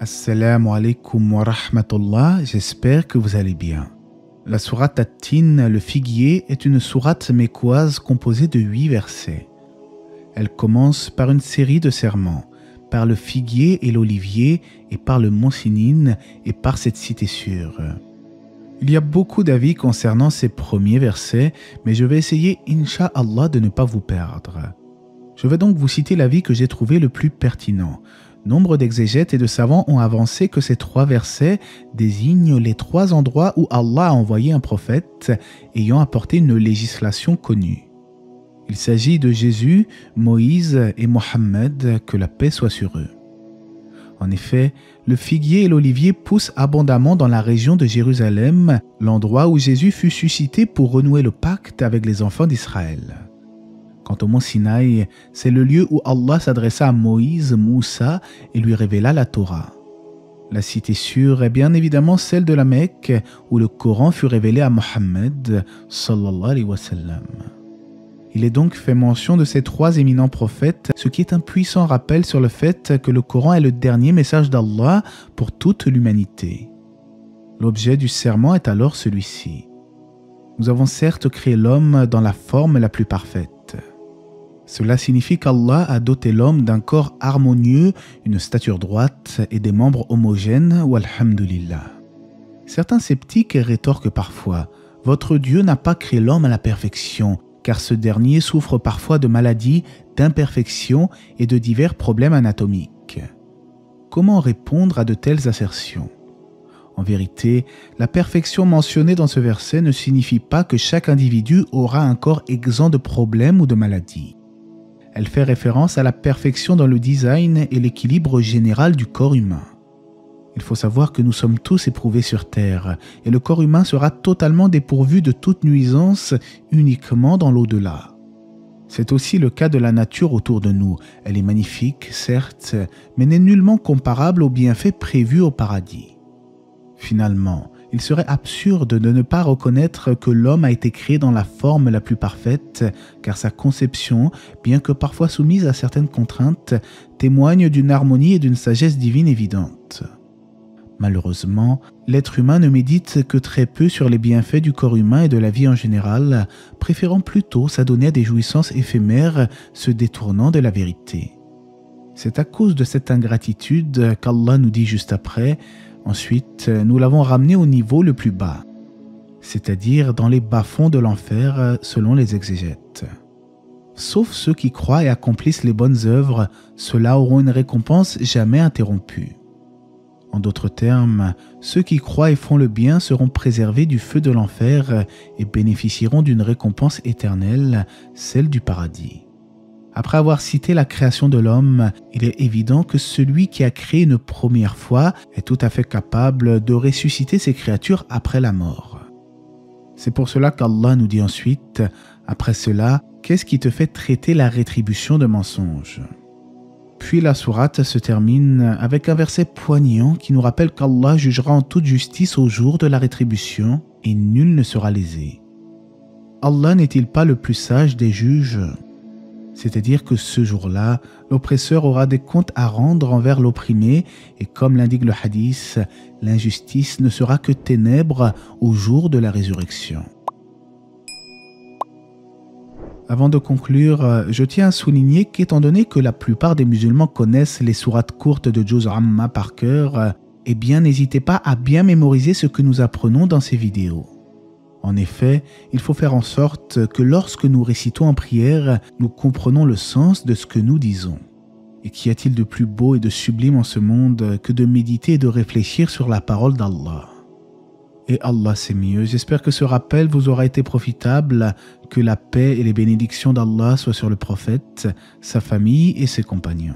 Assalamu alaikum wa rahmatullah, j'espère que vous allez bien. La sourate At-Tin, le figuier, est une sourate mécoise composée de 8 versets. Elle commence par une série de serments, par le figuier et l'olivier, et par le mont Sinin, et par cette cité sûre. Il y a beaucoup d'avis concernant ces premiers versets, mais je vais essayer, Inch'Allah, de ne pas vous perdre. Je vais donc vous citer l'avis que j'ai trouvé le plus pertinent. Nombre d'exégètes et de savants ont avancé que ces 3 versets désignent les 3 endroits où Allah a envoyé un prophète ayant apporté une législation connue. Il s'agit de Jésus, Moïse et Mohammed, que la paix soit sur eux. En effet, le figuier et l'olivier poussent abondamment dans la région de Jérusalem, l'endroit où Jésus fut suscité pour renouer le pacte avec les enfants d'Israël. Quant au mont Sinaï, c'est le lieu où Allah s'adressa à Moïse, Moussa et lui révéla la Torah. La cité sûre est bien évidemment celle de la Mecque, où le Coran fut révélé à Mohammed, sallallahu alayhi wa sallam. Il est donc fait mention de ces 3 éminents prophètes, ce qui est un puissant rappel sur le fait que le Coran est le dernier message d'Allah pour toute l'humanité. L'objet du serment est alors celui-ci. Nous avons certes créé l'homme dans la forme la plus parfaite. Cela signifie qu'Allah a doté l'homme d'un corps harmonieux, une stature droite et des membres homogènes, walhamdulillah. Certains sceptiques rétorquent parfois « Votre Dieu n'a pas créé l'homme à la perfection, car ce dernier souffre parfois de maladies, d'imperfections et de divers problèmes anatomiques. » Comment répondre à de telles assertions ? En vérité, la perfection mentionnée dans ce verset ne signifie pas que chaque individu aura un corps exempt de problèmes ou de maladies. Elle fait référence à la perfection dans le design et l'équilibre général du corps humain. Il faut savoir que nous sommes tous éprouvés sur Terre et le corps humain sera totalement dépourvu de toute nuisance uniquement dans l'au-delà. C'est aussi le cas de la nature autour de nous. Elle est magnifique, certes, mais n'est nullement comparable aux bienfaits prévus au paradis. Finalement, il serait absurde de ne pas reconnaître que l'homme a été créé dans la forme la plus parfaite, car sa conception, bien que parfois soumise à certaines contraintes, témoigne d'une harmonie et d'une sagesse divine évidente. Malheureusement, l'être humain ne médite que très peu sur les bienfaits du corps humain et de la vie en général, préférant plutôt s'adonner à des jouissances éphémères, se détournant de la vérité. C'est à cause de cette ingratitude qu'Allah nous dit juste après « Ensuite, nous l'avons ramené au niveau le plus bas, c'est-à-dire dans les bas-fonds de l'enfer selon les exégètes. Sauf ceux qui croient et accomplissent les bonnes œuvres, ceux-là auront une récompense jamais interrompue. En d'autres termes, ceux qui croient et font le bien seront préservés du feu de l'enfer et bénéficieront d'une récompense éternelle, celle du paradis. Après avoir cité la création de l'homme, il est évident que celui qui a créé une première fois est tout à fait capable de ressusciter ses créatures après la mort. C'est pour cela qu'Allah nous dit ensuite, après cela, qu'est-ce qui te fait traiter la rétribution de mensonge ? Puis la sourate se termine avec un verset poignant qui nous rappelle qu'Allah jugera en toute justice au jour de la rétribution et nul ne sera lésé. Allah n'est-il pas le plus sage des juges ? C'est-à-dire que ce jour-là, l'oppresseur aura des comptes à rendre envers l'opprimé et comme l'indique le hadith, l'injustice ne sera que ténèbres au jour de la résurrection. Avant de conclure, je tiens à souligner qu'étant donné que la plupart des musulmans connaissent les sourates courtes de Juz Amma par cœur, eh bien n'hésitez pas à bien mémoriser ce que nous apprenons dans ces vidéos. En effet, il faut faire en sorte que lorsque nous récitons en prière, nous comprenons le sens de ce que nous disons. Et qu'y a-t-il de plus beau et de sublime en ce monde que de méditer et de réfléchir sur la parole d'Allah ? Et Allah c'est mieux. J'espère que ce rappel vous aura été profitable, que la paix et les bénédictions d'Allah soient sur le prophète, sa famille et ses compagnons.